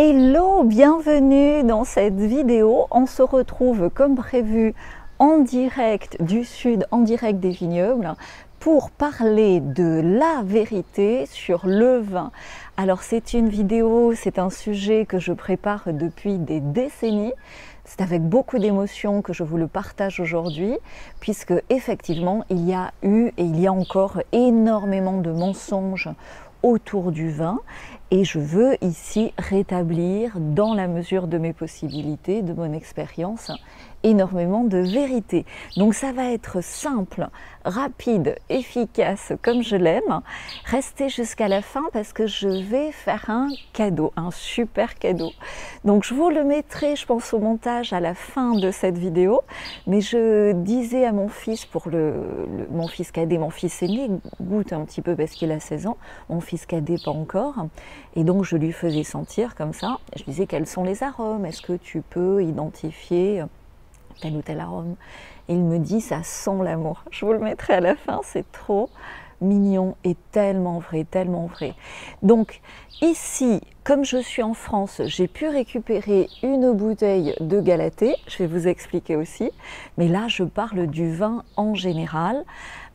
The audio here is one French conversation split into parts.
Hello, bienvenue dans cette vidéo. On se retrouve comme prévu en direct du sud, en direct des vignobles, pour parler de la vérité sur le vin. Alors c'est une vidéo, c'est un sujet que je prépare depuis des décennies. C'est avec beaucoup d'émotion que je vous le partage aujourd'hui, puisque effectivement il y a eu et il y a encore énormément de mensonges autour du vin. Et je veux ici rétablir, dans la mesure de mes possibilités, de mon expérience, énormément de vérité. Donc ça va être simple, rapide, efficace, comme je l'aime. Restez jusqu'à la fin parce que je vais faire un cadeau, un super cadeau. Donc je vous le mettrai, je pense, au montage à la fin de cette vidéo. Mais je disais à mon fils, pour mon fils cadet, mon fils aîné goûte un petit peu parce qu'il a 16 ans, mon fils cadet pas encore. Et donc je lui faisais sentir comme ça, je lui disais quels sont les arômes, est-ce que tu peux identifier tel ou tel arôme? Et il me dit ça sent l'amour. Je vous le mettrai à la fin, c'est trop mignon et tellement vrai, tellement vrai. Donc ici, comme je suis en France, j'ai pu récupérer une bouteille de Galatée, je vais vous expliquer aussi, mais là je parle du vin en général.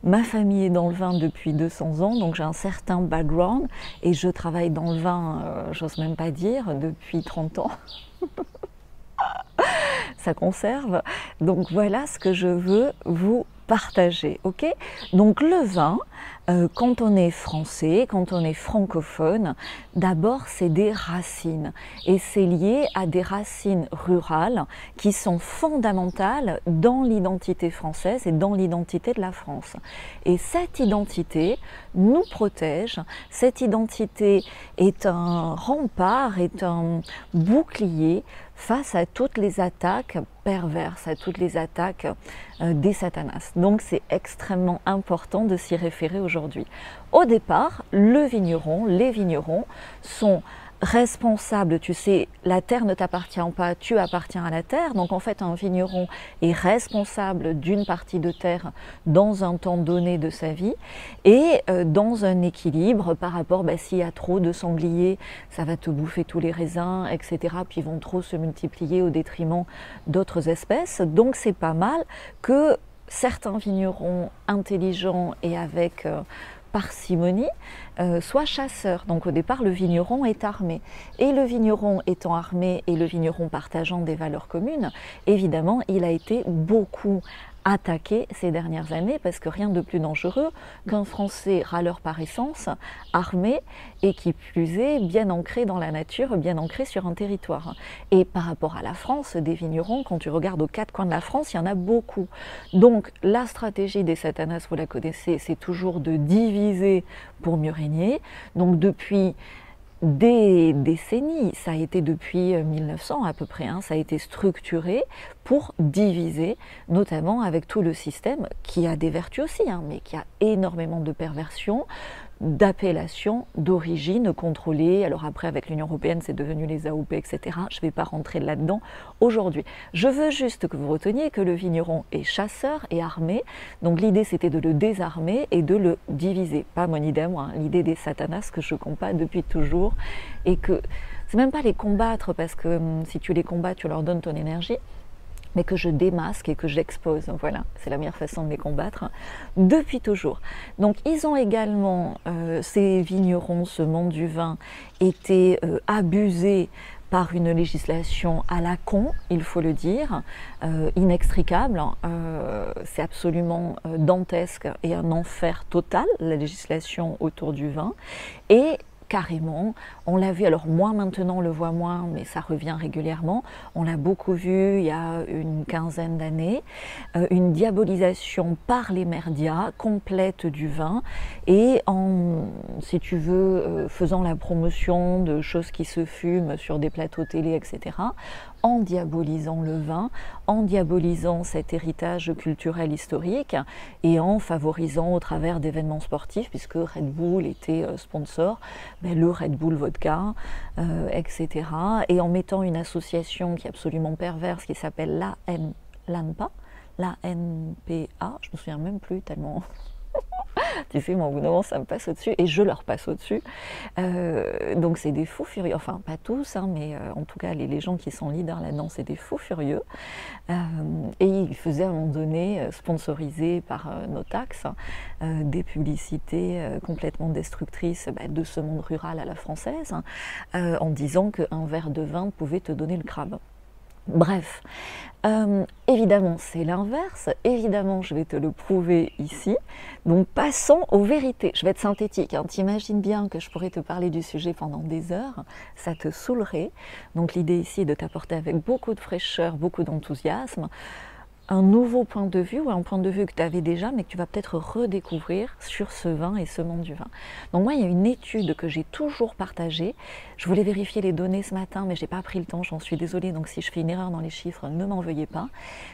Ma famille est dans le vin depuis 200 ans, donc j'ai un certain background et je travaille dans le vin, j'ose même pas dire, depuis 30 ans. Ça conserve. Donc voilà ce que je veux vous partager, ok? Donc le vin, quand on est français, quand on est francophone, d'abord c'est des racines et c'est lié à des racines rurales qui sont fondamentales dans l'identité française et dans l'identité de la France. Et cette identité nous protège, cette identité est un rempart, est un bouclier face à toutes les attaques perverses, à toutes les attaques des satanas. Donc c'est extrêmement important de s'y référer aujourd'hui. Au départ, les vignerons sont responsables, tu sais, la terre ne t'appartient pas, tu appartiens à la terre. Donc en fait, un vigneron est responsable d'une partie de terre dans un temps donné de sa vie et dans un équilibre par rapport, s'il y a trop de sangliers, ça va te bouffer tous les raisins, etc. Puis ils vont trop se multiplier au détriment d'autres espèces. Donc c'est pas mal que certains vignerons intelligents et avec parcimonie, soit chasseur. Donc au départ, le vigneron est armé. Et le vigneron étant armé et le vigneron partageant des valeurs communes, évidemment, il a été beaucoup attaqué ces dernières années parce que rien de plus dangereux qu'un Français râleur par essence, armé et qui plus est bien ancré dans la nature, bien ancré sur un territoire. Et par rapport à la France, des vignerons, quand tu regardes aux quatre coins de la France, il y en a beaucoup. Donc la stratégie des satanas, vous la connaissez, c'est toujours de diviser pour mieux régner. Donc depuis des décennies, ça a été depuis 1900 à peu près, ça a été structuré pour diviser, notamment avec tout le système qui a des vertus aussi, mais qui a énormément de perversions, d'appellation, d'origine contrôlée. Alors après, avec l'Union européenne, c'est devenu les AOP, etc. Je ne vais pas rentrer là-dedans aujourd'hui. Je veux juste que vous reteniez que le vigneron est chasseur et armé. Donc l'idée, c'était de le désarmer et de le diviser. Pas mon idée à moi, l'idée des satanas que je combats depuis toujours. Et que c'est même pas les combattre, parce que si tu les combats, tu leur donnes ton énergie, mais que je démasque et que j'expose. Voilà, c'est la meilleure façon de les combattre depuis toujours. Donc ils ont également, ces vignerons, ce monde du vin, été abusés par une législation à la con, il faut le dire, inextricable. C'est absolument dantesque et un enfer total, la législation autour du vin. Et carrément, on l'a vu, alors moins maintenant, on le voit moins, mais ça revient régulièrement, on l'a beaucoup vu il y a une quinzaine d'années, une diabolisation par les médias complète du vin et en, si tu veux, faisant la promotion de choses qui se fument sur des plateaux télé, etc., en diabolisant le vin, en diabolisant cet héritage culturel historique et en favorisant au travers d'événements sportifs, puisque Red Bull était sponsor, le Red Bull Vodka, etc. Et en mettant une association qui est absolument perverse, qui s'appelle l'ANPA, je me souviens même plus tellement Tu sais, moi, au bout d'un moment, ça me passe au-dessus et je leur passe au-dessus. Donc, c'est des fous furieux. Enfin, pas tous, hein, mais en tout cas, les gens qui sont leaders là-dedans, c'est des fous furieux. Et ils faisaient à un moment donné, sponsorisés par nos taxes, des publicités complètement destructrices de ce monde rural à la française, en disant qu'un verre de vin pouvait te donner le crabe. Bref, évidemment c'est l'inverse, évidemment je vais te le prouver ici, donc passons aux vérités. Je vais être synthétique, hein. T'imagines bien que je pourrais te parler du sujet pendant des heures, ça te saoulerait, donc l'idée ici est de t'apporter avec beaucoup de fraîcheur, beaucoup d'enthousiasme, un nouveau point de vue ou un point de vue que tu avais déjà mais que tu vas peut-être redécouvrir sur ce vin et ce monde du vin. Donc moi il y a une étude que j'ai toujours partagée, je voulais vérifier les données ce matin mais j'ai pas pris le temps, j'en suis désolée, donc si je fais une erreur dans les chiffres ne m'en veuillez pas,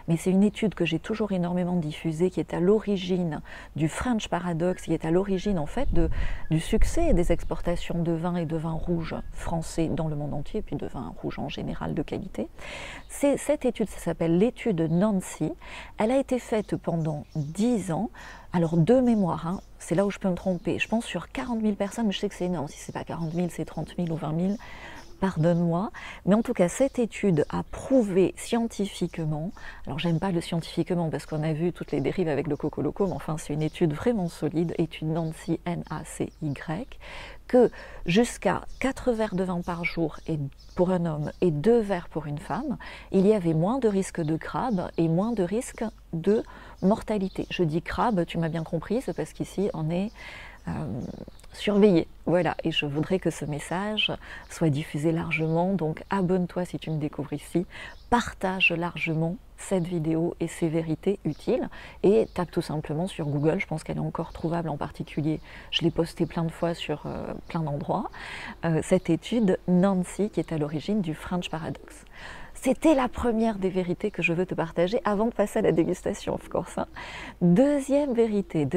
mais c'est une étude que j'ai toujours énormément diffusée qui est à l'origine du French Paradox, qui est à l'origine en fait du succès des exportations de vin et de vin rouge français dans le monde entier, et puis de vin rouge en général de qualité. Cette étude, ça s'appelle l'étude Nancy. Elle a été faite pendant 10 ans, alors de mémoire, hein, c'est là où je peux me tromper, je pense sur 40 000 personnes, mais je sais que c'est énorme, si c'est pas 40 000, c'est 30 000 ou 20 000, pardonne-moi, mais en tout cas cette étude a prouvé scientifiquement, alors j'aime pas le scientifiquement parce qu'on a vu toutes les dérives avec le Coco Loco, mais enfin c'est une étude vraiment solide, étude Nancy, N-A-C-Y, que jusqu'à 4 verres de vin par jour pour un homme et 2 verres pour une femme, il y avait moins de risque de crabe et moins de risque de mortalité. Je dis crabe, tu m'as bien compris, c'est parce qu'ici on est surveillé. Voilà, et je voudrais que ce message soit diffusé largement, donc abonne-toi si tu me découvres ici, partage largement cette vidéo et ses vérités utiles, et tape tout simplement sur Google, je pense qu'elle est encore trouvable en particulier, je l'ai postée plein de fois sur plein d'endroits, cette étude Nancy qui est à l'origine du French Paradox. C'était la première des vérités que je veux te partager avant de passer à la dégustation, of course. Deuxième vérité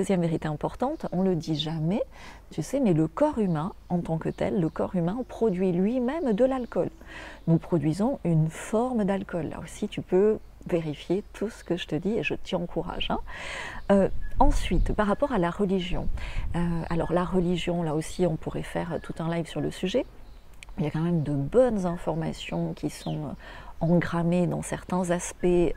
importante, on ne le dit jamais, tu sais, mais le corps humain, en tant que tel, le corps humain produit lui-même de l'alcool. Nous produisons une forme d'alcool. Là aussi, tu peux vérifier tout ce que je te dis et je t'y encourage. Ensuite, par rapport à la religion. Alors la religion, là aussi, on pourrait faire tout un live sur le sujet. Il y a quand même de bonnes informations qui sont engrammées dans certains aspects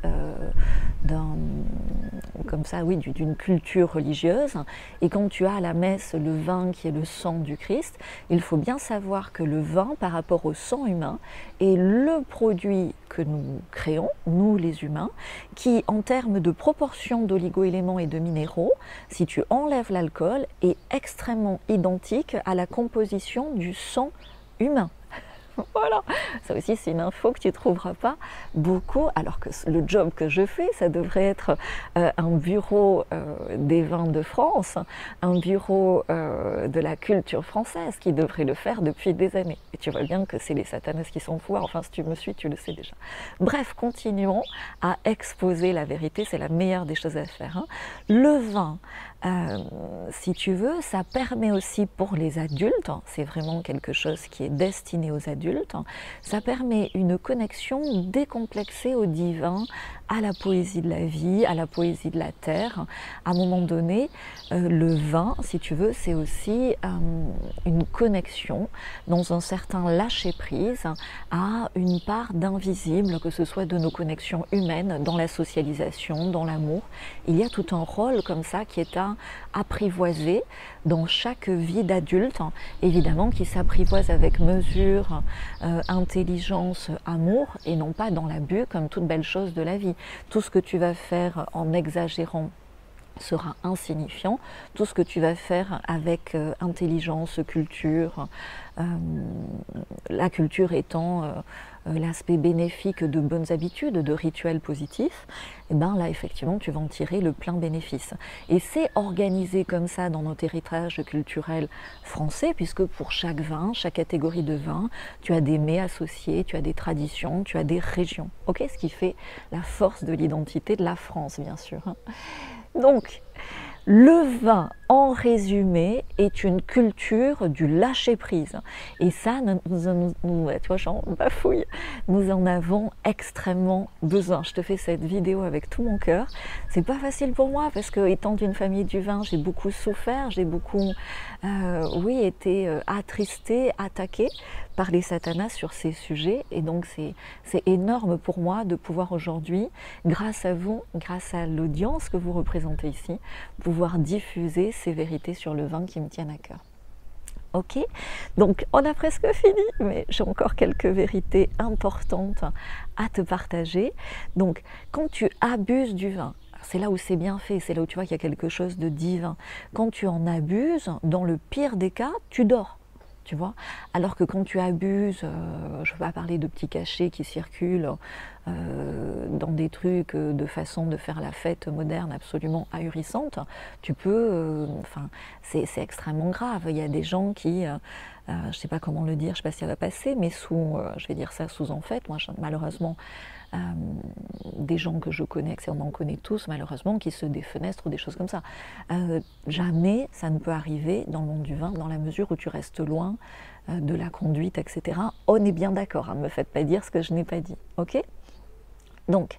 comme ça, oui, d'une culture religieuse. Et quand tu as à la messe le vin qui est le sang du Christ, il faut bien savoir que le vin, par rapport au sang humain, est le produit que nous créons, nous les humains, qui, en termes de proportion d'oligo-éléments et de minéraux, si tu enlèves l'alcool, est extrêmement identique à la composition du sang humain. Voilà, ça aussi c'est une info que tu ne trouveras pas beaucoup, alors que le job que je fais, ça devrait être un bureau des vins de France, un bureau de la culture française qui devrait le faire depuis des années. Et tu vois bien que c'est les satanas qui sont au pouvoir, enfin si tu me suis, tu le sais déjà. Bref, continuons à exposer la vérité, c'est la meilleure des choses à faire. Le vin, si tu veux, ça permet aussi pour les adultes, c'est vraiment quelque chose qui est destiné aux adultes, ça permet une connexion décomplexée au divin, à la poésie de la vie, à la poésie de la terre. À un moment donné, le vin, si tu veux, c'est aussi une connexion dans un certain lâcher-prise à une part d'invisible, que ce soit de nos connexions humaines, dans la socialisation, dans l'amour. Il y a tout un rôle comme ça qui est à apprivoiser dans chaque vie d'adulte, évidemment qui s'apprivoise avec mesure, intelligence, amour, et non pas dans l'abus comme toute belle chose de la vie. Tout ce que tu vas faire en exagérant sera insignifiant. Tout ce que tu vas faire avec intelligence, culture, la culture étant l'aspect bénéfique de bonnes habitudes, de rituels positifs, et bien là effectivement tu vas en tirer le plein bénéfice. Et c'est organisé comme ça dans notre héritage culturel français, puisque pour chaque vin, chaque catégorie de vin, tu as des mets associés, tu as des traditions, tu as des régions. Ok, ce qui fait la force de l'identité de la France, bien sûr. Donc, le vin en résumé, est une culture du lâcher-prise. Et ça, tu vois, j'en bafouille, nous en avons extrêmement besoin. Je te fais cette vidéo avec tout mon cœur. C'est pas facile pour moi parce que, étant d'une famille du vin, j'ai beaucoup souffert, j'ai beaucoup, oui, été attristée, attaquée par les satanas sur ces sujets. Et donc, c'est énorme pour moi de pouvoir aujourd'hui, grâce à vous, grâce à l'audience que vous représentez ici, pouvoir diffuser ces vérités sur le vin qui me tiennent à cœur. Ok, donc on a presque fini, mais j'ai encore quelques vérités importantes à te partager. Donc, quand tu abuses du vin, c'est là où c'est bien fait, c'est là où tu vois qu'il y a quelque chose de divin. Quand tu en abuses, dans le pire des cas, tu dors. Tu vois, alors que quand tu abuses, je ne vais pas parler de petits cachets qui circulent dans des trucs de façon de faire la fête moderne absolument ahurissante, tu peux, enfin, c'est extrêmement grave. Il y a des gens qui, je ne sais pas comment le dire, je ne sais pas si ça va passer, mais sous, je vais dire ça sous en fait, moi malheureusement, des gens que je connais, on en connaît tous malheureusement, qui se défenestrent ou des choses comme ça. Jamais ça ne peut arriver dans le monde du vin, dans la mesure où tu restes loin de la conduite, etc. On est bien d'accord, hein, ne me faites pas dire ce que je n'ai pas dit, ok? Donc,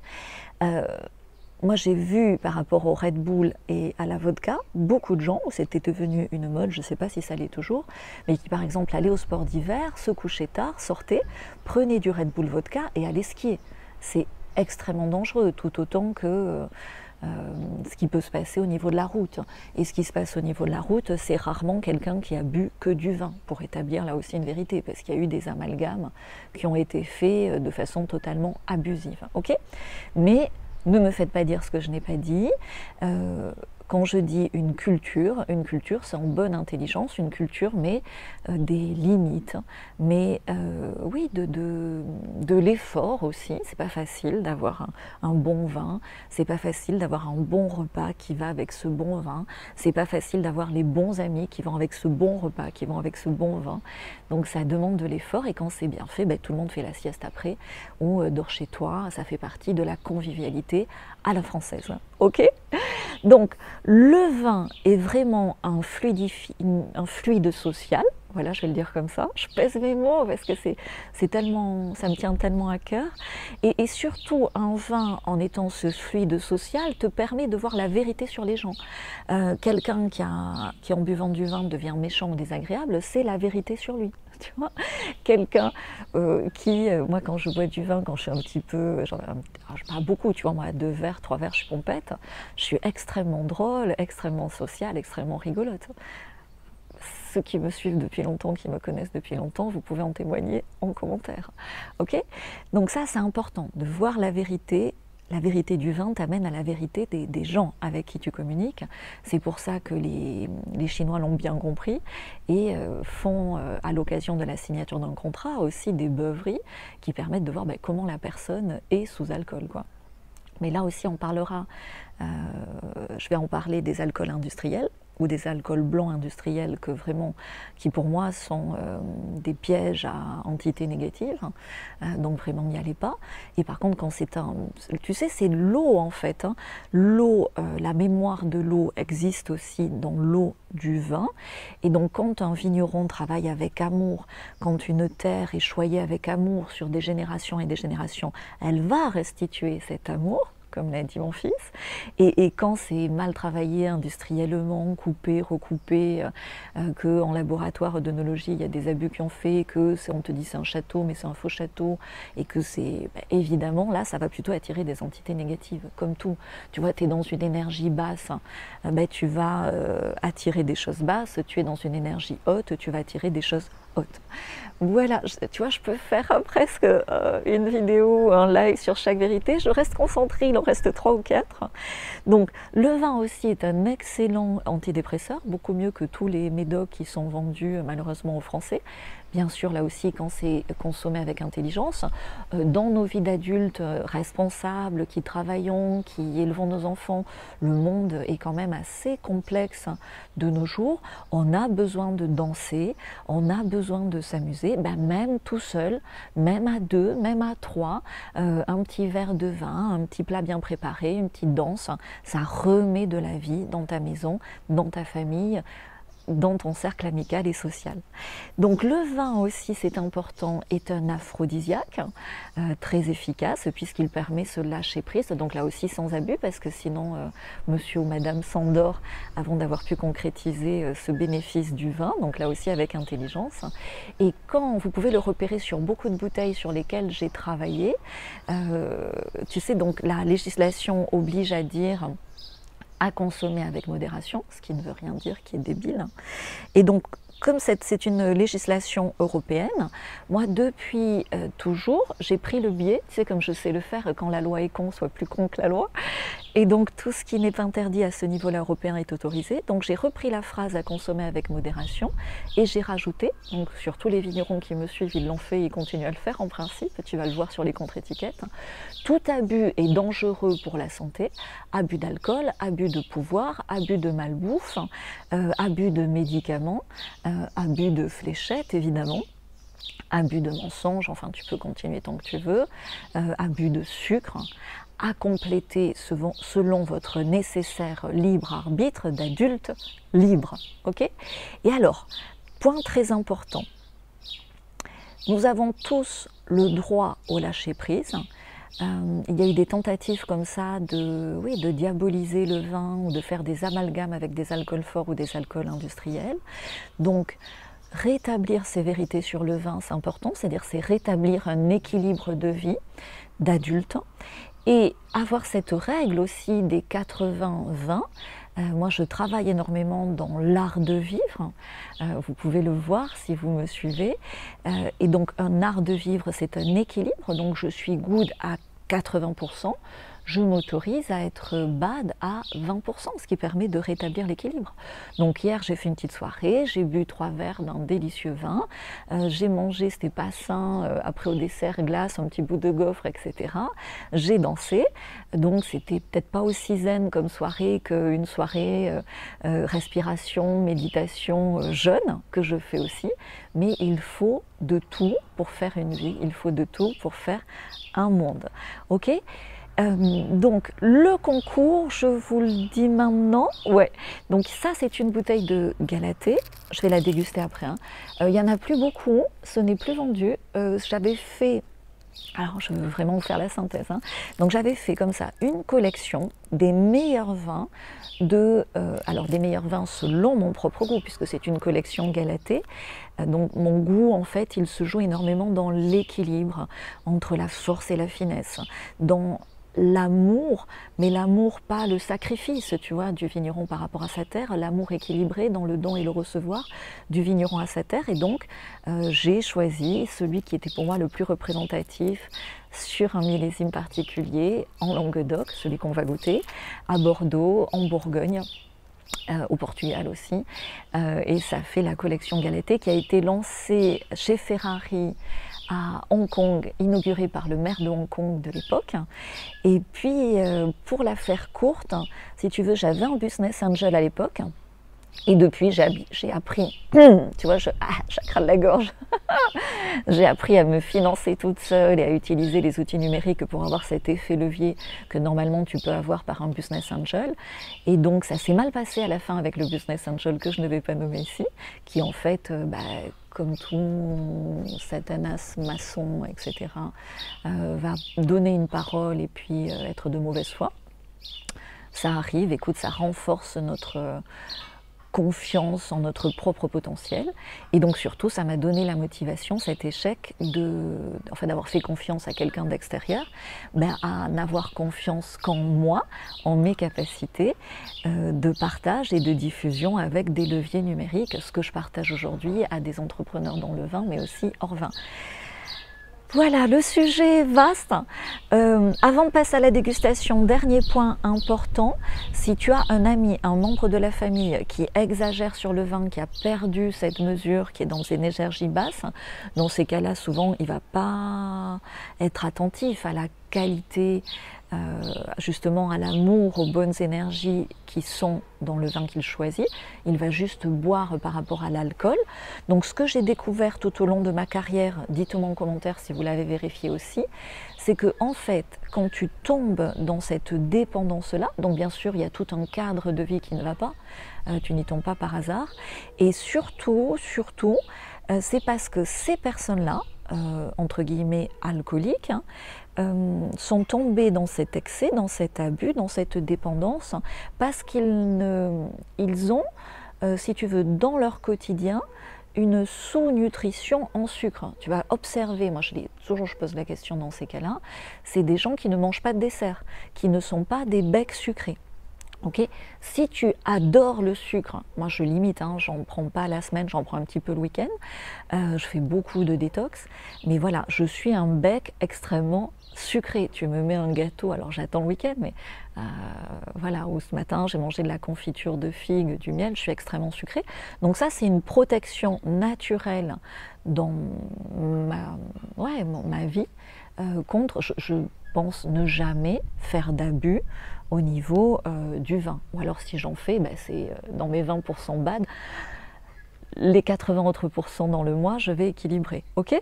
moi j'ai vu par rapport au Red Bull et à la vodka, beaucoup de gens, où c'était devenu une mode, je ne sais pas si ça l'est toujours, mais qui par exemple allaient au sport d'hiver, se couchaient tard, sortaient, prenaient du Red Bull vodka et allaient skier. C'est extrêmement dangereux, tout autant que ce qui peut se passer au niveau de la route. Et ce qui se passe au niveau de la route, c'est rarement quelqu'un qui a bu que du vin, pour établir là aussi une vérité, parce qu'il y a eu des amalgames qui ont été faits de façon totalement abusive. Ok ? Mais ne me faites pas dire ce que je n'ai pas dit. Quand je dis une culture c'est en bonne intelligence, une culture, mais des limites, mais oui, de l'effort aussi. C'est pas facile d'avoir un bon vin, c'est pas facile d'avoir un bon repas qui va avec ce bon vin, c'est pas facile d'avoir les bons amis qui vont avec ce bon repas, qui vont avec ce bon vin. Donc ça demande de l'effort, et quand c'est bien fait, ben, tout le monde fait la sieste après, ou dort chez toi. Ça fait partie de la convivialité à la française. Ok ? Donc, le vin est vraiment un fluide social. Voilà, je vais le dire comme ça. Je pèse mes mots parce que c'est tellement, ça me tient tellement à cœur. Et surtout, un vin, en étant ce fluide social, te permet de voir la vérité sur les gens. Quelqu'un qui, en buvant du vin, devient méchant ou désagréable, c'est la vérité sur lui. Tu vois, quelqu'un moi quand je bois du vin, quand je suis un petit peu, je parle beaucoup, tu vois, moi 2 verres, 3 verres, je pompette, je suis extrêmement drôle, extrêmement sociale, extrêmement rigolote. Ceux qui me suivent depuis longtemps, qui me connaissent depuis longtemps, vous pouvez en témoigner en commentaire. Ok ? Donc ça, c'est important, de voir la vérité. La vérité du vin t'amène à la vérité des gens avec qui tu communiques. C'est pour ça que les Chinois l'ont bien compris et font, à l'occasion de la signature d'un contrat, aussi des beuveries qui permettent de voir comment la personne est sous alcool, quoi. Mais là aussi, on parlera, je vais en parler des alcools industriels, ou des alcools blancs industriels qui pour moi sont des pièges à entités négatives, donc vraiment n'y allez pas. Et par contre, quand tu sais, c'est l'eau en fait, hein. L'eau, la mémoire de l'eau existe aussi dans l'eau du vin, et donc quand un vigneron travaille avec amour, quand une terre est choyée avec amour sur des générations et des générations, elle va restituer cet amour, comme l'a dit mon fils, et quand c'est mal travaillé industriellement, coupé, recoupé, qu'en laboratoire d'œnologie il y a des abus qui ont fait, on te dit c'est un château mais c'est un faux château, et que c'est évidemment là ça va plutôt attirer des entités négatives, comme tout. Tu vois, tu es dans une énergie basse, tu vas attirer des choses basses, tu es dans une énergie haute, tu vas attirer des choses hautes. Voilà, tu vois, je peux faire presque une vidéo, un live sur chaque vérité. Je reste concentrée, il en reste 3 ou 4. Donc, le vin aussi est un excellent antidépresseur, beaucoup mieux que tous les médocs qui sont vendus malheureusement aux Français. bien sûr là aussi quand c'est consommé avec intelligence. Dans nos vies d'adultes responsables, qui travaillons, qui élevons nos enfants, le monde est quand même assez complexe de nos jours. On a besoin de danser, on a besoin de s'amuser, ben même tout seul, même à deux, même à trois, un petit verre de vin, un petit plat bien préparé, une petite danse, ça remet de la vie dans ta maison, dans ta famille, dans ton cercle amical et social. Donc le vin aussi, c'est important, est un aphrodisiaque très efficace puisqu'il permet ce lâcher prise, donc là aussi sans abus parce que sinon monsieur ou madame s'endort avant d'avoir pu concrétiser ce bénéfice du vin, donc là aussi avec intelligence. Et quand vous pouvez le repérer sur beaucoup de bouteilles sur lesquelles j'ai travaillé, tu sais, donc la législation oblige à dire à consommer avec modération, ce qui ne veut rien dire, qui est débile. Et donc, comme c'est une législation européenne, moi depuis toujours, j'ai pris le biais, tu sais comme je sais le faire quand la loi est con, soit plus con que la loi, et donc tout ce qui n'est pas interdit à ce niveau-là européen est autorisé. Donc j'ai repris la phrase à consommer avec modération et j'ai rajouté, donc sur tous les vignerons qui me suivent, ils l'ont fait et ils continuent à le faire en principe, tu vas le voir sur les contre-étiquettes, tout abus est dangereux pour la santé, abus d'alcool, abus de pouvoir, abus de malbouffe, abus de médicaments, abus de fléchettes évidemment, abus de mensonges, enfin tu peux continuer tant que tu veux, abus de sucre, à compléter selon votre nécessaire libre arbitre d'adulte libre. Ok ? Et alors, point très important, nous avons tous le droit au lâcher-prise. Il y a eu des tentatives comme ça de diaboliser le vin ou de faire des amalgames avec des alcools forts ou des alcools industriels. Donc, rétablir ces vérités sur le vin, c'est important, c'est-à-dire c'est rétablir un équilibre de vie d'adulte et avoir cette règle aussi des 80-20. Moi, je travaille énormément dans l'art de vivre, vous pouvez le voir si vous me suivez, et donc un art de vivre, c'est un équilibre, donc je suis good à 80%, je m'autorise à être bad à 20%, ce qui permet de rétablir l'équilibre. Donc hier, j'ai fait une petite soirée, j'ai bu 3 verres d'un délicieux vin, j'ai mangé, c'était pas sain, après au dessert, glace, un petit bout de gaufre, etc. J'ai dansé, donc c'était peut-être pas aussi zen comme soirée qu'une soirée respiration, méditation jeune, que je fais aussi, mais il faut de tout pour faire une vie, il faut de tout pour faire un monde. Ok ? Donc le concours, je vous le dis maintenant, ouais, donc ça c'est une bouteille de Galatée, je vais la déguster après, hein. Il n'y en a plus beaucoup, ce n'est plus vendu, j'avais fait, alors je veux vraiment vous faire la synthèse, hein. Donc j'avais fait comme ça une collection des meilleurs vins, alors des meilleurs vins selon mon propre goût, puisque c'est une collection Galatée. Donc mon goût en fait il se joue énormément dans l'équilibre entre la force et la finesse, dans l'amour, mais l'amour pas le sacrifice, tu vois, du vigneron par rapport à sa terre, l'amour équilibré dans le don et le recevoir du vigneron à sa terre. Et donc j'ai choisi celui qui était pour moi le plus représentatif sur un millésime particulier en Languedoc, celui qu'on va goûter, à Bordeaux, en Bourgogne, au Portugal aussi, et ça fait la collection Galatée qui a été lancée chez Ferrari à Hong Kong, inaugurée par le maire de Hong Kong de l'époque. Et puis, pour la faire courte, si tu veux, j'avais un business angel à l'époque. Et depuis, j'ai appris, tu vois, je crale la gorge, j'ai appris à me financer toute seule et à utiliser les outils numériques pour avoir cet effet levier que normalement tu peux avoir par un business angel. Et donc ça s'est mal passé à la fin avec le business angel que je ne vais pas nommer ici, qui en fait, comme tout satanas, maçon, etc., va donner une parole et puis être de mauvaise foi. Ça arrive, écoute, ça renforce notre confiance en notre propre potentiel, et donc surtout ça m'a donné la motivation, cet échec d'avoir fait confiance à quelqu'un d'extérieur, à n'avoir confiance qu'en moi, en mes capacités de partage et de diffusion avec des leviers numériques, ce que je partage aujourd'hui à des entrepreneurs dans le vin mais aussi hors vin. Voilà, le sujet est vaste. Avant de passer à la dégustation, dernier point important, si tu as un ami, un membre de la famille qui exagère sur le vin, qui a perdu cette mesure, qui est dans une énergie basse, dans ces cas-là, souvent, il ne va pas être attentif à la qualité, justement à l'amour, aux bonnes énergies qui sont dans le vin qu'il choisit. Il va juste boire par rapport à l'alcool. Donc ce que j'ai découvert tout au long de ma carrière, dites-moi en commentaire si vous l'avez vérifié aussi, c'est que en fait, quand tu tombes dans cette dépendance-là, donc bien sûr il y a tout un cadre de vie qui ne va pas, tu n'y tombes pas par hasard, et surtout, c'est parce que ces personnes-là, entre guillemets alcooliques, sont tombés dans cet excès, dans cet abus, dans cette dépendance, parce ils ont, si tu veux, dans leur quotidien, une sous-nutrition en sucre. Tu vas observer, moi je pose la question dans ces cas-là, c'est des gens qui ne mangent pas de dessert, qui ne sont pas des becs sucrés. Okay. Si tu adores le sucre, moi je limite, hein, j'en prends pas la semaine, j'en prends un petit peu le week-end, je fais beaucoup de détox, mais voilà, je suis un bec extrêmement sucré. Tu me mets un gâteau, alors j'attends le week-end, mais voilà, ou ce matin j'ai mangé de la confiture de figues, du miel, je suis extrêmement sucrée. Donc ça c'est une protection naturelle dans ma vie contre, je pense ne jamais faire d'abus au niveau du vin. Ou alors si j'en fais, ben, c'est dans mes 20% bad, les 80 autres pourcents dans le mois, je vais équilibrer. Ok,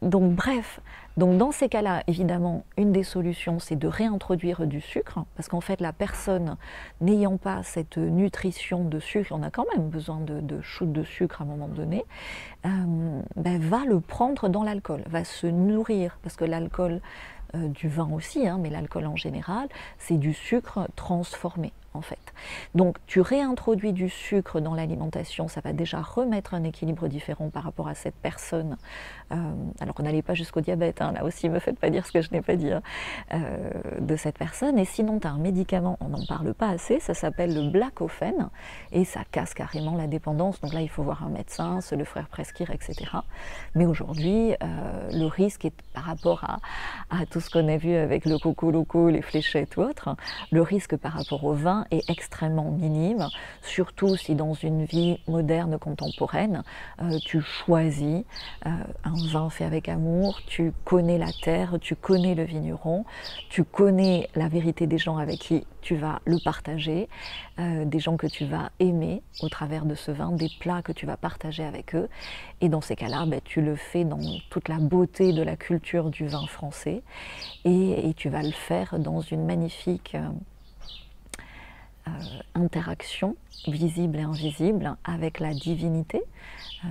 donc bref, donc dans ces cas-là, évidemment, une des solutions, c'est de réintroduire du sucre, parce qu'en fait, la personne n'ayant pas cette nutrition de sucre, on a quand même besoin de shoot de sucre à un moment donné, ben, va le prendre dans l'alcool, va se nourrir, parce que l'alcool, du vin aussi, hein, mais l'alcool en général, c'est du sucre transformé en fait. Donc tu réintroduis du sucre dans l'alimentation, ça va déjà remettre un équilibre différent par rapport à cette personne. Alors qu'on n'allait pas jusqu'au diabète, hein, là aussi ne me faites pas dire ce que je n'ai pas dit, hein, de cette personne. Et sinon tu as un médicament, on n'en parle pas assez, ça s'appelle le Blackofen, et ça casse carrément la dépendance. Donc là il faut voir un médecin, se le faire prescrire, etc. Mais aujourd'hui, le risque est par rapport à tout ce qu'on a vu avec le coco loco, les fléchettes ou autres, le risque par rapport au vin est extrêmement minime, surtout si dans une vie moderne, contemporaine, tu choisis un vin fait avec amour, tu connais la terre, tu connais le vigneron, tu connais la vérité des gens avec qui tu vas le partager, des gens que tu vas aimer au travers de ce vin, des plats que tu vas partager avec eux, et dans ces cas-là, ben, tu le fais dans toute la beauté de la culture du vin français, et tu vas le faire dans une magnifique interaction visible et invisible avec la divinité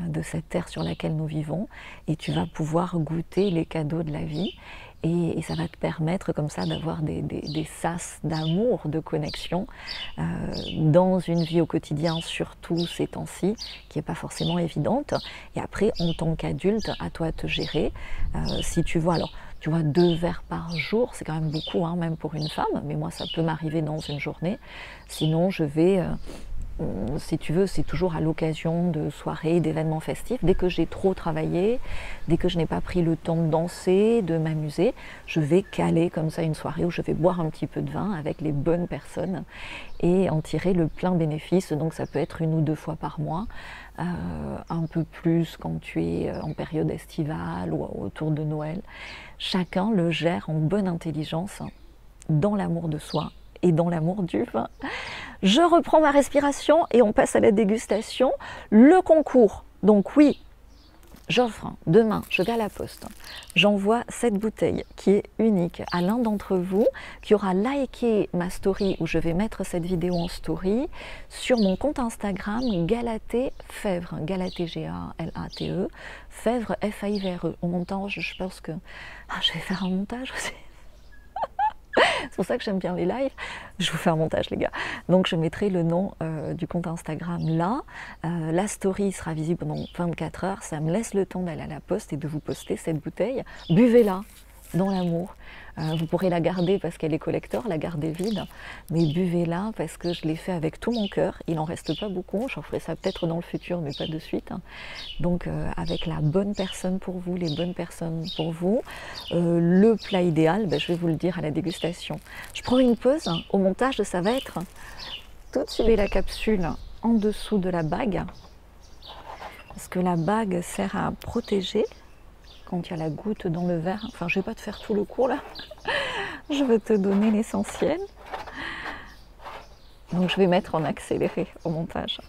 de cette terre sur laquelle nous vivons, et tu vas pouvoir goûter les cadeaux de la vie, et ça va te permettre comme ça d'avoir des sas d'amour, de connexion dans une vie au quotidien, surtout ces temps-ci, qui n'est pas forcément évidente. Et après, en tant qu'adulte, à toi de te gérer. Si tu vois, alors tu vois 2 verres par jour, c'est quand même beaucoup, hein, même pour une femme, mais moi ça peut m'arriver dans une journée. Sinon je vais, si tu veux, c'est toujours à l'occasion de soirées, d'événements festifs. Dès que j'ai trop travaillé, dès que je n'ai pas pris le temps de danser, de m'amuser, je vais caler comme ça une soirée où je vais boire un petit peu de vin avec les bonnes personnes et en tirer le plein bénéfice. Donc ça peut être 1 ou 2 fois par mois, un peu plus quand tu es en période estivale ou autour de Noël. Chacun le gère en bonne intelligence, dans l'amour de soi et dans l'amour du vin. Je reprends ma respiration et on passe à la dégustation. Le concours, donc oui, j'offre demain, je vais à la poste, j'envoie cette bouteille qui est unique à l'un d'entre vous qui aura liké ma story, où je vais mettre cette vidéo en story, sur mon compte Instagram Galatée Fèvre, Galatée G-A-L-A-T-E, Fèvre F-A-I-V-R-E. Au montage, je pense que je vais faire un montage aussi. C'est pour ça que j'aime bien les lives. Je vous fais un montage, les gars. Donc je mettrai le nom du compte Instagram là. La story sera visible pendant 24 heures. Ça me laisse le temps d'aller à la poste et de vous poster cette bouteille. Buvez-la dans l'amour. Vous pourrez la garder parce qu'elle est collector, la garder vide, mais buvez-la parce que je l'ai fait avec tout mon cœur. Il n'en reste pas beaucoup, j'en ferai ça peut-être dans le futur, mais pas de suite. Donc avec la bonne personne pour vous, les bonnes personnes pour vous, le plat idéal, ben, je vais vous le dire à la dégustation. Je prends une pause, au montage ça va être tout de suite la capsule en dessous de la bague, parce que la bague sert à protéger quand il y a la goutte dans le verre. Enfin, je ne vais pas te faire tout le cours là, je vais te donner l'essentiel. Donc je vais mettre en accéléré au montage.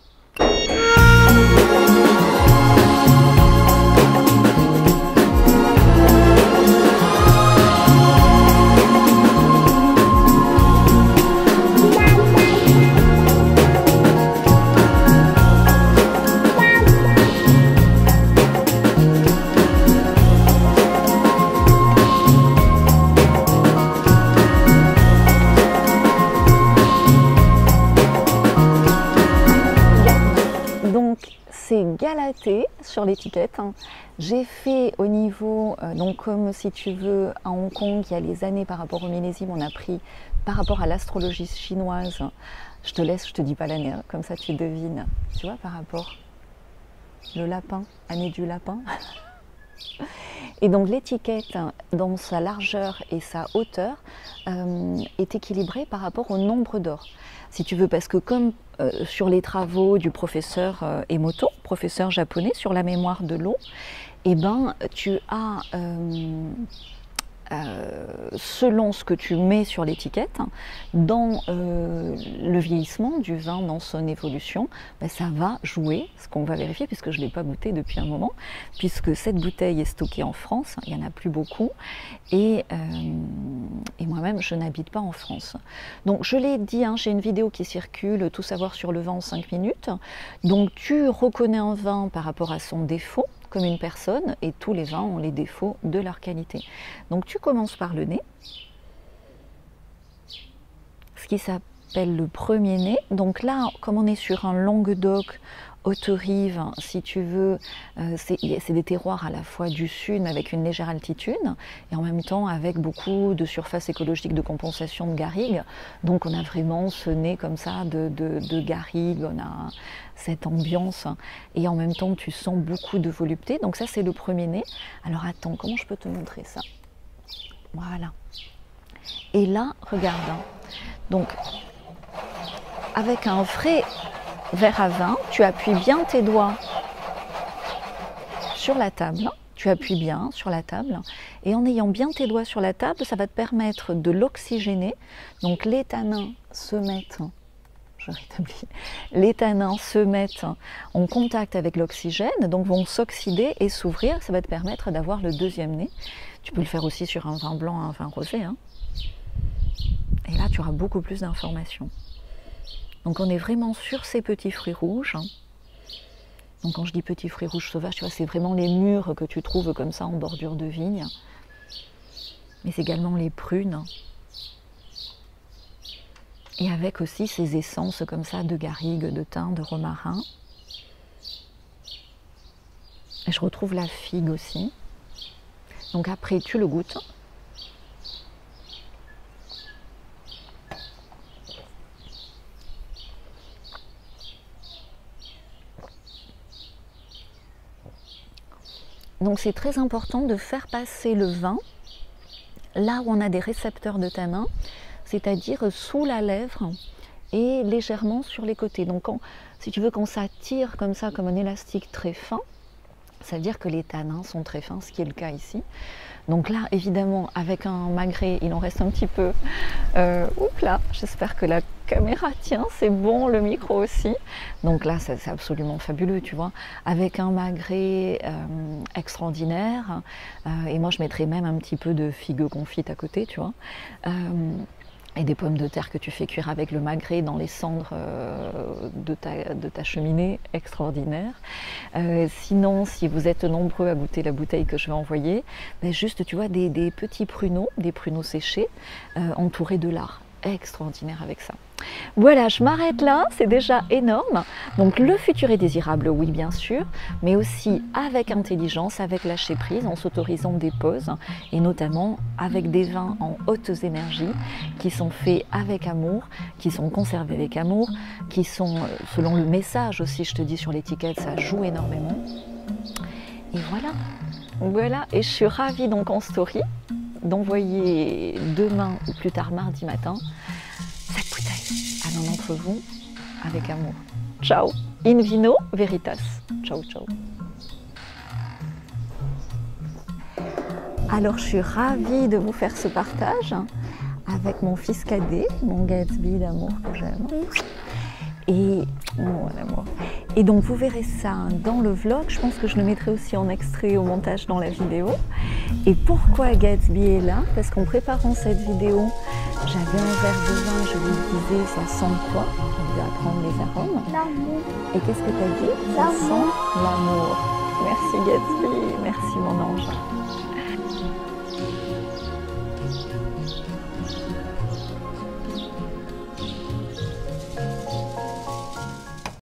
C'est galaté sur l'étiquette. J'ai fait au niveau, donc comme si tu veux, à Hong Kong, il y a les années par rapport au millésime, on a pris par rapport à l'astrologie chinoise. Je te laisse, je te dis pas l'année, hein, comme ça tu devines. Tu vois, par rapport le lapin, année du lapin. Et donc l'étiquette, dans sa largeur et sa hauteur, est équilibrée par rapport au nombre d'or. Si tu veux, parce que comme sur les travaux du professeur Emoto, professeur japonais sur la mémoire de l'eau, eh ben, tu as, selon ce que tu mets sur l'étiquette, dans le vieillissement du vin, dans son évolution, ben, ça va jouer, ce qu'on va vérifier, puisque je ne l'ai pas goûté depuis un moment, puisque cette bouteille est stockée en France, il n'y en a plus beaucoup, et moi-même, je n'habite pas en France. Donc, je l'ai dit, hein, j'ai une vidéo qui circule, tout savoir sur le vin en 5 minutes. Donc, tu reconnais un vin par rapport à son défaut, comme une personne, et tous les vins ont les défauts de leur qualité. Donc, tu commences par le nez, ce qui s'appelle le premier nez. Donc là, comme on est sur un Languedoc, Haute-Rive, si tu veux, c'est des terroirs à la fois du sud, mais avec une légère altitude, et en même temps avec beaucoup de surface écologique de compensation de garrigue. Donc on a vraiment ce nez comme ça de garrigue, on a cette ambiance, et en même temps tu sens beaucoup de volupté. Donc ça c'est le premier nez. Alors attends, comment je peux te montrer ça? Voilà. Et là, regarde. Donc, avec un vrai verre à vin, tu appuies bien tes doigts sur la table, tu appuies bien sur la table, et en ayant bien tes doigts sur la table, ça va te permettre de l'oxygéner. Donc les tanins se mettent, je rétablis, les tanins se mettent en contact avec l'oxygène, donc vont s'oxyder et s'ouvrir, ça va te permettre d'avoir le deuxième nez. Tu peux le faire aussi sur un vin blanc, un vin rosé, hein. Et là tu auras beaucoup plus d'informations. Donc on est vraiment sur ces petits fruits rouges. Donc quand je dis petits fruits rouges sauvages, tu vois, c'est vraiment les mûres que tu trouves comme ça en bordure de vigne. Mais c'est également les prunes. Et avec aussi ces essences comme ça de garrigue, de thym, de romarin. Et je retrouve la figue aussi. Donc après tu le goûtes. Donc c'est très important de faire passer le vin là où on a des récepteurs de tanin, c'est-à-dire sous la lèvre et légèrement sur les côtés. Donc si tu veux, quand ça tire comme ça, comme un élastique très fin, ça veut dire que les tanins sont très fins, ce qui est le cas ici. Donc là, évidemment, avec un magret, il en reste un petit peu. Oups là, j'espère que la caméra tient, c'est bon, le micro aussi. Donc là, c'est absolument fabuleux, tu vois. Avec un magret extraordinaire. Et moi, je mettrais même un petit peu de figues confites à côté, tu vois. Et des pommes de terre que tu fais cuire avec le magret dans les cendres de ta cheminée, extraordinaire. Sinon, si vous êtes nombreux à goûter la bouteille que je vais envoyer, ben juste, tu vois, des petits pruneaux, des pruneaux séchés, entourés de lard. extraordinaire avec ça. Voilà, je m'arrête là, c'est déjà énorme. Donc le futur est désirable, oui bien sûr, mais aussi avec intelligence, avec lâcher prise, en s'autorisant des pauses, et notamment avec des vins en hautes énergies, qui sont faits avec amour, qui sont conservés avec amour, qui sont, selon le message aussi, je te dis sur l'étiquette, ça joue énormément. Et voilà, voilà, et je suis ravie donc en story d'envoyer demain ou plus tard mardi matin cette bouteille à l'un d'entre vous avec amour. Ciao, in vino veritas. Ciao, ciao. Alors je suis ravie de vous faire ce partage avec mon fils cadet, mon Gatsby d'amour que j'aime. Et mon amour. Et donc vous verrez ça dans le vlog, je pense que je le mettrai aussi en extrait au montage dans la vidéo. Et pourquoi Gatsby est là? Parce qu'en préparant cette vidéo, j'avais un verre de vin, je vous disais ça sent quoi? On va apprendre les arômes. L'amour. Et qu'est-ce que tu as dit? Ça sent l'amour. Merci Gatsby, merci mon ange.